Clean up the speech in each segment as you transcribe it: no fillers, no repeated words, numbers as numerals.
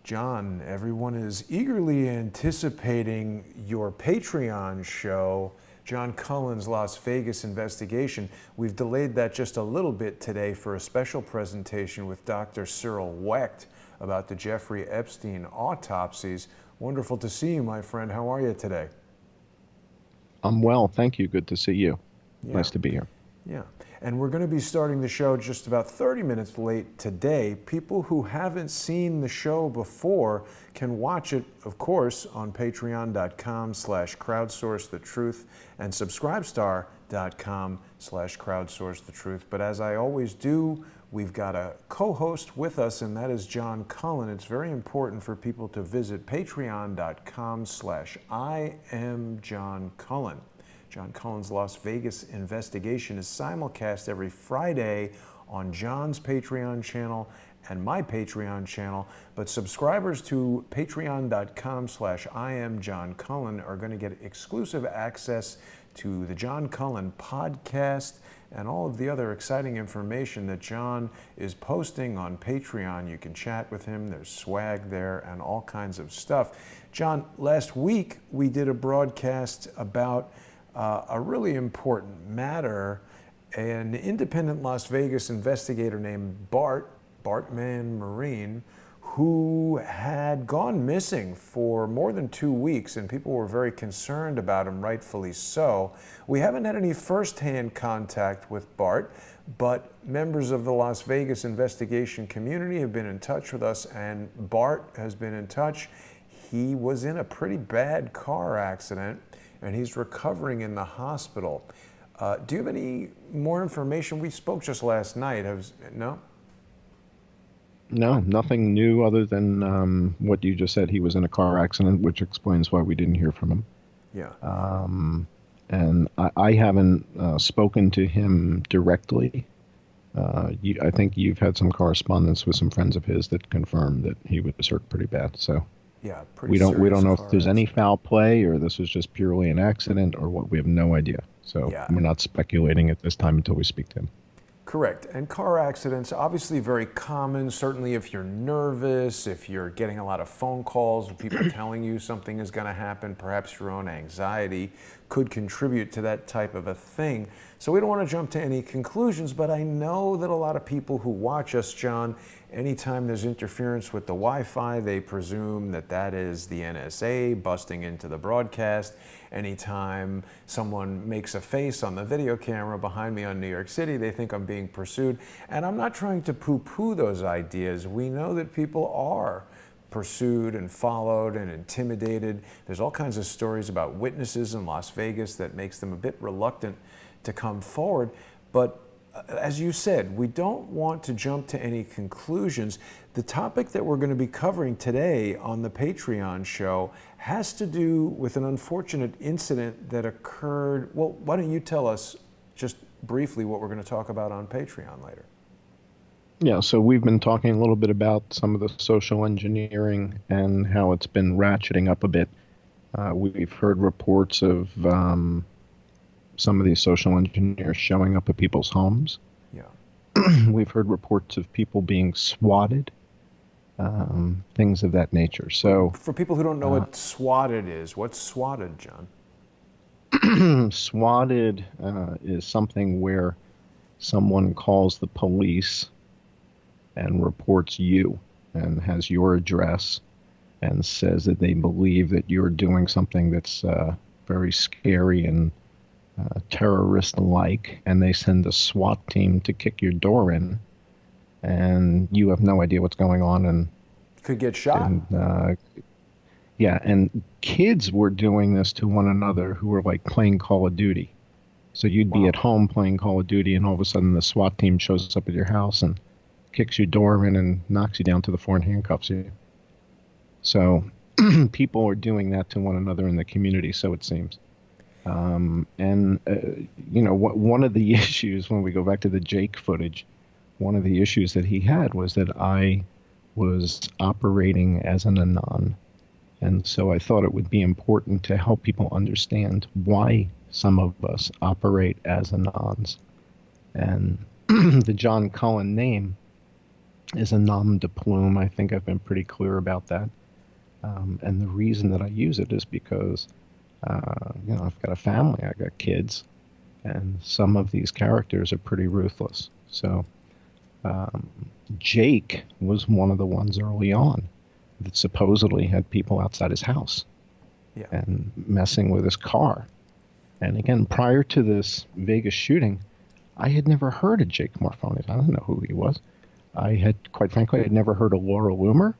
John, everyone is eagerly anticipating your Patreon show, John Cullen's Las Vegas investigation. We've delayed that just a little bit today for a special presentation with Dr. Cyril Wecht about the Jeffrey Epstein autopsies. Wonderful to see you, my friend. How are you today? I'm well, thank you. Good to see you. Yeah. Nice to be here. Yeah, and we're going to be starting the show just about 30 minutes late today. People who haven't seen the show before can watch it, of course, on patreon.com/crowdsourcethetruth and subscribestar.com/crowdsourcethetruth. But as I always do, we've got a co-host with us, and that is John Cullen. It's very important for people to visit patreon.com/IamJohnCullen. John Cullen's Las Vegas investigation is simulcast every Friday on John's Patreon channel and my Patreon channel, but subscribers to patreon.com/IamJohnCullen are going to get exclusive access to the John Cullen podcast and all of the other exciting information that John is posting on Patreon. You can chat with him, there's swag there, and all kinds of stuff. John, last week we did a broadcast about a really important matter. An independent Las Vegas investigator named Bartman Marine, who had gone missing for more than 2 weeks, and people were very concerned about him, rightfully so. We haven't had any firsthand contact with Bart, but members of the Las Vegas investigation community have been in touch with us, and Bart has been in touch. He was in a pretty bad car accident, and he's recovering in the hospital. Do you have any more information? We spoke just last night. No? No, nothing new other than what you just said. He was in a car accident, which explains why we didn't hear from him. Yeah. And I haven't spoken to him directly. I think you've had some correspondence with some friends of his that confirmed that he was hurt pretty bad. So yeah, we don't know if there's any foul play or this was just purely an accident or what. We have no idea. So yeah, we're not speculating at this time until we speak to him. Correct. And car accidents, obviously very common, certainly if you're nervous, if you're getting a lot of phone calls, people telling you something is going to happen, perhaps your own anxiety could contribute to that type of a thing. So we don't want to jump to any conclusions, but I know that a lot of people who watch us, John, anytime there's interference with the Wi-Fi, they presume that that is the NSA busting into the broadcast. Anytime someone makes a face on the video camera behind me on New York City, they think I'm being pursued. And I'm not trying to poo-poo those ideas. We know that people are pursued and followed and intimidated. There's all kinds of stories about witnesses in Las Vegas that makes them a bit reluctant to come forward. But as you said, we don't want to jump to any conclusions. The topic that we're going to be covering today on the Patreon show has to do with an unfortunate incident that occurred. Well, why don't you tell us just briefly what we're going to talk about on Patreon later? Yeah, so we've been talking a little bit about some of the social engineering and how it's been ratcheting up a bit. We've heard reports of some of these social engineers showing up at people's homes. Yeah. We've heard reports of people being swatted, things of that nature. So, for people who don't know what swatted is, what's swatted, John? Swatted is something where someone calls the police and reports you and has your address and says that they believe that you're doing something that's very scary and terrorist-like, and they send a SWAT team to kick your door in, and you have no idea what's going on, and could get shot. Yeah, and kids were doing this to one another who were like playing Call of Duty. So you'd be at home playing Call of Duty, and all of a sudden the SWAT team shows up at your house and kicks your door in and knocks you down to the floor and handcuffs you. So people are doing that to one another in the community, so it seems. One of the issues, when we go back to the Jake footage, one of the issues that he had was that I was operating as an anon. And so I thought it would be important to help people understand why some of us operate as anons. And the John Cullen name is a nom de plume. I think I've been pretty clear about that. And the reason that I use it is because, I've got a family, I got kids, and some of these characters are pretty ruthless. So um, Jake was one of the ones early on that supposedly had people outside his house Yeah. and messing with his car. And again, prior to this Vegas shooting, I had never heard of Jake Morphones. I didn't know who he was. I had, quite frankly, I had never heard of Laura Loomer.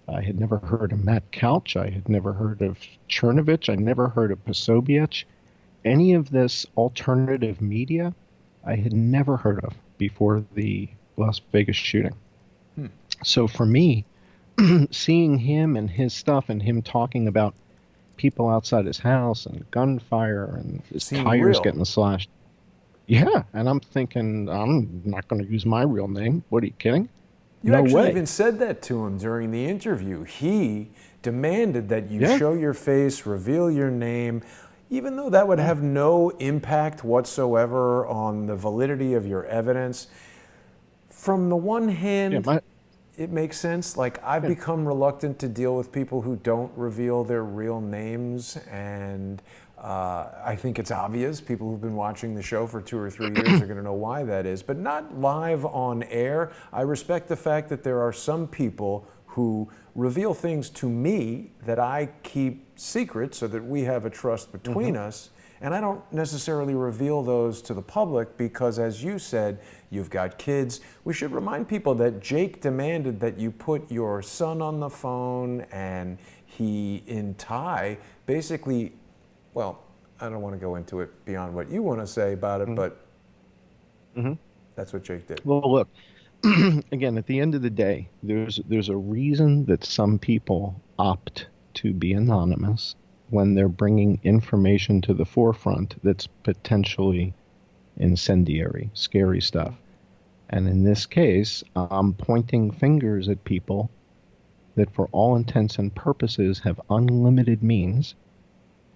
I had never heard of Matt Couch. I had never heard of Chernovich. I never heard of Posobiec. Any of this alternative media, I had never heard of before the Las Vegas shooting. Hmm. So for me, seeing him and his stuff and him talking about people outside his house and gunfire and his Seemed tires real. getting slashed. Yeah, and I'm thinking, I'm not going to use my real name. What are you kidding? You No actually way. even said that to him during the interview. He demanded that you Yeah. show your face, reveal your name, even though that would Yeah. have no impact whatsoever on the validity of your evidence. From the one Yeah. hand, it makes sense. Like, I've Yeah. become reluctant to deal with people who don't reveal their real names, and I think it's obvious. People who've been watching the show for 2 or 3 years are going to know why that is, but not live on air. I respect the fact that there are some people who reveal things to me that I keep secret so that we have a trust between us. And I don't necessarily reveal those to the public because, as you said, you've got kids. We should remind people that Jake demanded that you put your son on the phone, and he, in Thai, basically, well, I don't want to go into it beyond what you want to say about it, but Mm-hmm. that's what Jake did. Well, look, again, at the end of the day, there's a reason that some people opt to be anonymous when they're bringing information to the forefront that's potentially incendiary, scary stuff. And in this case, I'm pointing fingers at people that, for all intents and purposes, have unlimited means.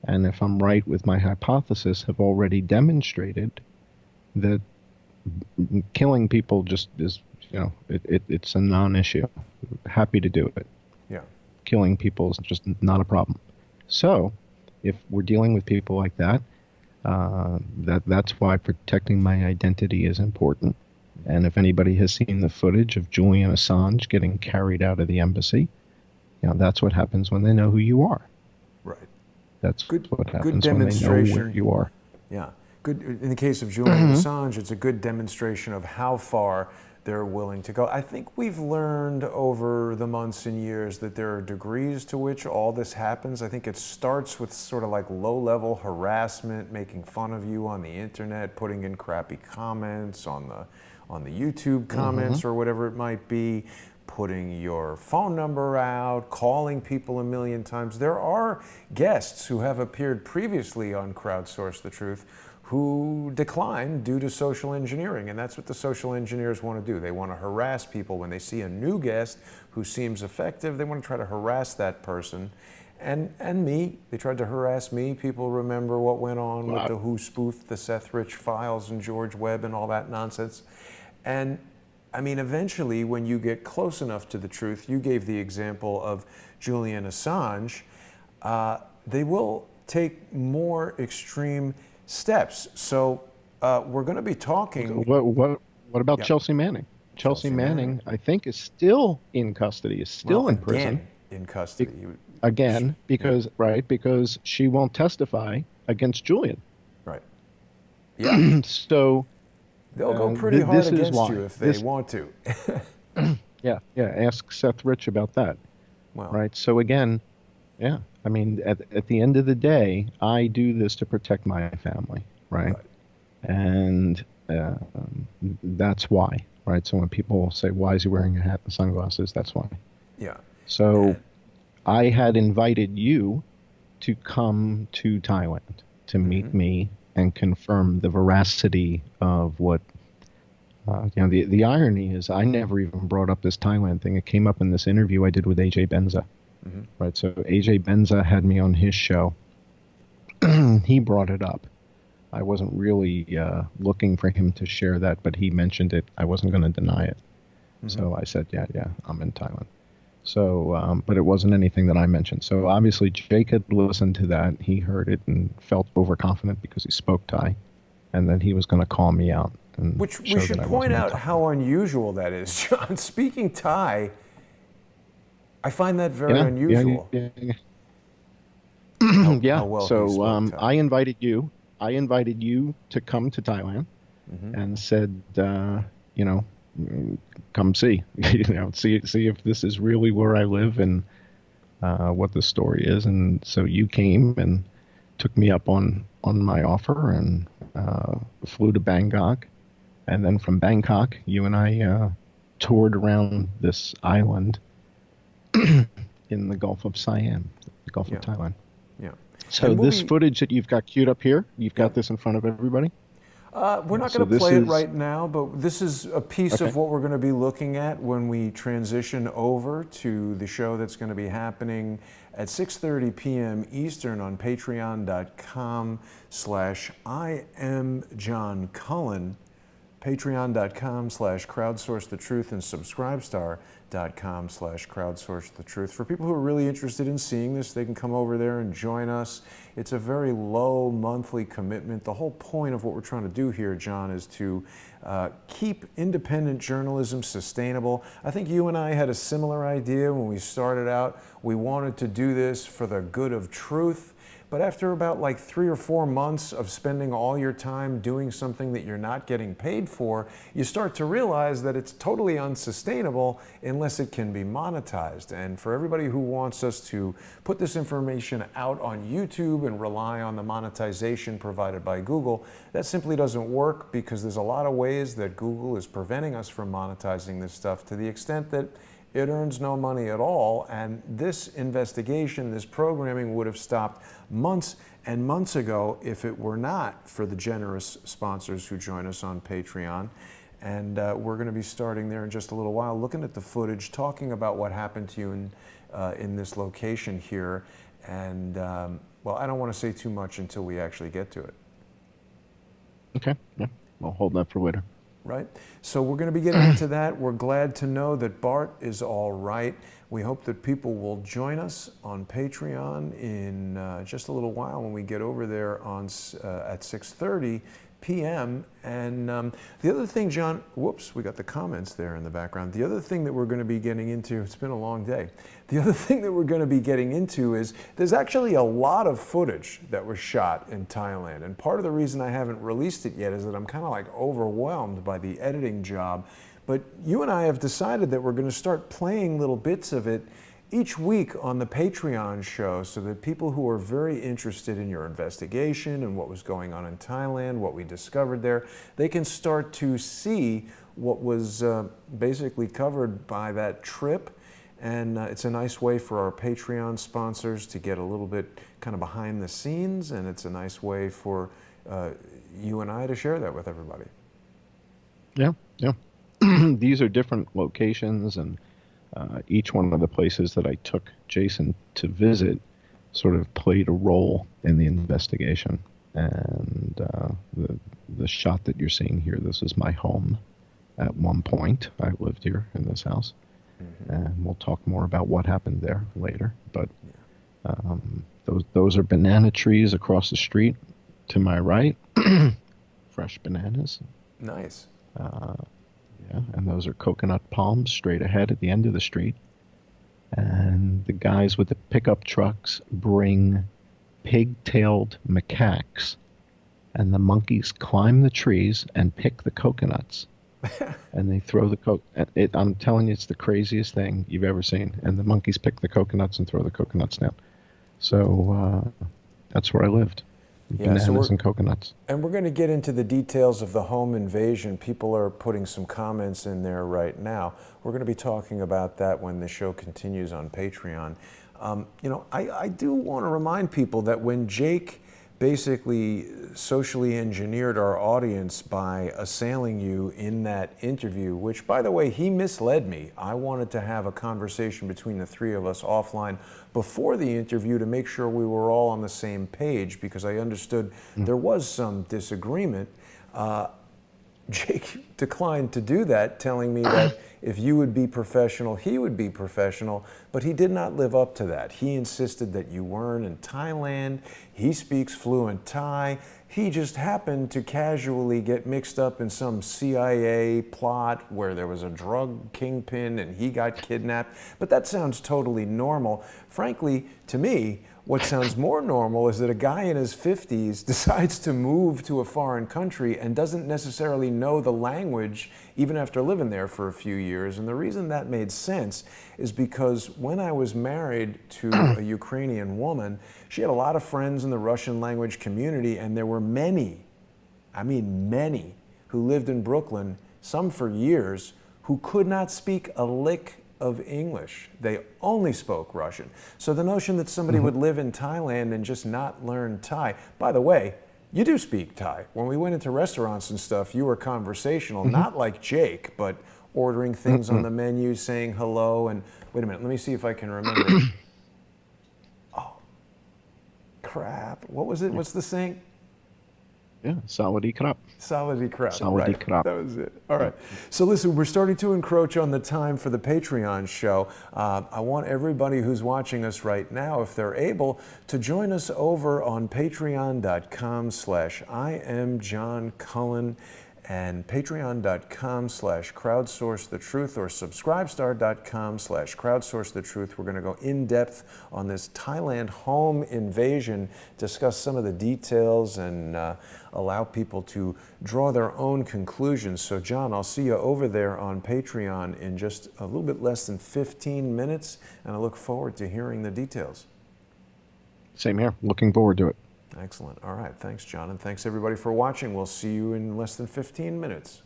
And if I'm right with my hypothesis, have already demonstrated that killing people just is, it's a non-issue. Happy to do it. Yeah. Killing people is just not a problem. So, if we're dealing with people like that, that's why protecting my identity is important. And if anybody has seen the footage of Julian Assange getting carried out of the embassy, that's what happens when they know who you are. Right. That's Good what happens when they know demonstration. where you are. Yeah. Good. In the case of Julian Assange, it's a good demonstration of how far they're willing to go. I think we've learned over the months and years that there are degrees to which all this happens. I think it starts with sort of like low-level harassment, making fun of you on the internet, putting in crappy comments on the YouTube comments or whatever it might be, putting your phone number out, calling people a million times. There are guests who have appeared previously on Crowdsource the Truth who declined due to social engineering, and that's what the social engineers want to do. They want to harass people. When they see a new guest who seems effective, they want to try to harass that person. And me, they tried to harass me. People remember what went on with the Who spoofed the Seth Rich files and George Webb and all that nonsense. And I mean, eventually, when you get close enough to the truth, you gave the example of Julian Assange, they will take more extreme steps. So we're going to be talking. What about Yeah. Chelsea Manning? Chelsea Manning, I think, is still in custody, is still in prison. Again in custody. Again, because because she won't testify against Julian. Right. Yeah. So They'll go pretty hard this is against why. you if they want to. Yeah. Ask Seth Rich about that. Well, Right. So again, yeah. I mean, at the end of the day, I do this to protect my family, right? And that's why, right? So when people say, "Why is he wearing a hat and sunglasses?" That's why. yeah. So I had invited you to come to Thailand to meet me and confirm the veracity of what. The irony is I never even brought up this Thailand thing. It came up in this interview I did with AJ Benza. Right, so AJ Benza had me on his show. He brought it up. I wasn't really looking for him to share that, but he mentioned it. I wasn't going to deny it. So I said, yeah, I'm in Thailand. So, but it wasn't anything that I mentioned. So obviously Jake had listened to that. He heard it and felt overconfident because he spoke Thai, and that he was going to call me out and Which we show that should I point wasn't in out Thailand. how unusual that is, John. Speaking Thai, I find that very Yeah, unusual. yeah. How Yeah. well he So spoke Thai. I invited you. I invited you to come to Thailand and said, you know, mm, come see, see if this is really where I live and what the story is. And so you came and took me up on my offer and flew to Bangkok. And then from Bangkok, you and I toured around this island in the Gulf of Siam, the Gulf of Yeah, Thailand. yeah. So And we'll this be, footage that you've got queued up here, you've yeah. got this in front of everybody. We're Yeah. not going So to this play it is right now, but this is a piece okay. of what we're going to be looking at when we transition over to the show that's going to be happening at 6:30 p.m. Eastern on patreon.com/I am John Cullen, patreon.com/crowdsourcethetruth, and subscribestar.com/crowdsourcethetruth. For people who are really interested in seeing this, they can come over there and join us. It's a very low monthly commitment. The whole point of what we're trying to do here, John, is to keep independent journalism sustainable. I think you and I had a similar idea when we started out. We wanted to do this for the good of truth. But after about like 3 or 4 months of spending all your time doing something that you're not getting paid for, you start to realize that it's totally unsustainable unless it can be monetized. And for everybody who wants us to put this information out on YouTube and rely on the monetization provided by Google, that simply doesn't work because there's a lot of ways that Google is preventing us from monetizing this stuff to the extent that it earns no money at all, and this investigation, this programming would have stopped months and months ago if it were not for the generous sponsors who join us on Patreon. And we're going to be starting there in just a little while, looking at the footage, talking about what happened to you in this location here. And, well, I don't want to say too much until we actually get to it. Okay. Yeah. I'll hold that for later. Right? So we're going to be getting into that. We're glad to know that Bart is all right. We hope that people will join us on Patreon in just a little while when we get over there on at 6:30 p.m. And the other thing, John, whoops, we got the comments there in the background. The other thing that we're going to be getting into, it's been a long day. The other thing that we're going to be getting into is there's actually a lot of footage that was shot in Thailand. And part of the reason I haven't released it yet is that I'm kind of like overwhelmed by the editing job. But you and I have decided that we're going to start playing little bits of it each week on the Patreon show so that people who are very interested in your investigation and what was going on in Thailand, what we discovered there, they can start to see what was basically covered by that trip. And it's a nice way for our Patreon sponsors to get a little bit kind of behind the scenes, and it's a nice way for you and I to share that with everybody. Yeah. Yeah. These are different locations, and each one of the places that I took Jason to visit sort of played a role in the investigation. And the shot that you're seeing here, this is my home. At one point, I lived here in this house, and we'll talk more about what happened there later. But those are banana trees across the street to my right, fresh bananas. Nice. Yeah, and those are coconut palms straight ahead at the end of the street. And the guys with the pickup trucks bring pig-tailed macaques, and the monkeys climb the trees and pick the coconuts. And they throw the I'm telling you, it's the craziest thing you've ever seen. And the monkeys pick the coconuts and throw the coconuts down. So that's where I lived. Yeah, Bananas and coconuts. And we're going to get into the details of the home invasion. People are putting some comments in there right now. We're going to be talking about that when the show continues on Patreon. I do want to remind people that when Jake basically socially engineered our audience by assailing you in that interview, which, by the way, he misled me. I wanted to have a conversation between the three of us offline before the interview to make sure we were all on the same page because I understood there was some disagreement. Jake declined to do that, telling me that if you would be professional, he would be professional, but he did not live up to that. He insisted that you weren't in Thailand. He speaks fluent Thai. He just happened to casually get mixed up in some CIA plot where there was a drug kingpin and he got kidnapped. But that sounds totally normal. Frankly, to me, what sounds more normal is that a guy in his 50s decides to move to a foreign country and doesn't necessarily know the language even after living there for a few years. And the reason that made sense is because when I was married to a Ukrainian woman, she had a lot of friends in the Russian language community, and there were many, I mean many, who lived in Brooklyn, some for years, who could not speak a lick of English. They only spoke Russian. So the notion that somebody would live in Thailand and just not learn Thai, by the way, you do speak Thai. When we went into restaurants and stuff, you were conversational, not like Jake, but ordering things on the menu, saying hello, and wait a minute, let me see if I can remember. Oh, crap. What was it? What's the saying? Yeah, saladi krap. Saladi krap. Saladi Right. krap. That was it. All right. So listen, we're starting to encroach on the time for the Patreon show. I want everybody who's watching us right now, if they're able, to join us over on patreon.com/IamJohnCullen and patreon.com/crowdsourcethetruth or subscribestar.com/crowdsourcethetruth. We're going to go in depth on this Thailand home invasion, discuss some of the details, and allow people to draw their own conclusions. So John, I'll see you over there on Patreon in just a little bit less than 15 minutes, and I look forward to hearing the details. Same here. Looking forward to it. Excellent. All right. Thanks, John. And thanks, everybody, for watching. We'll see you in less than 15 minutes.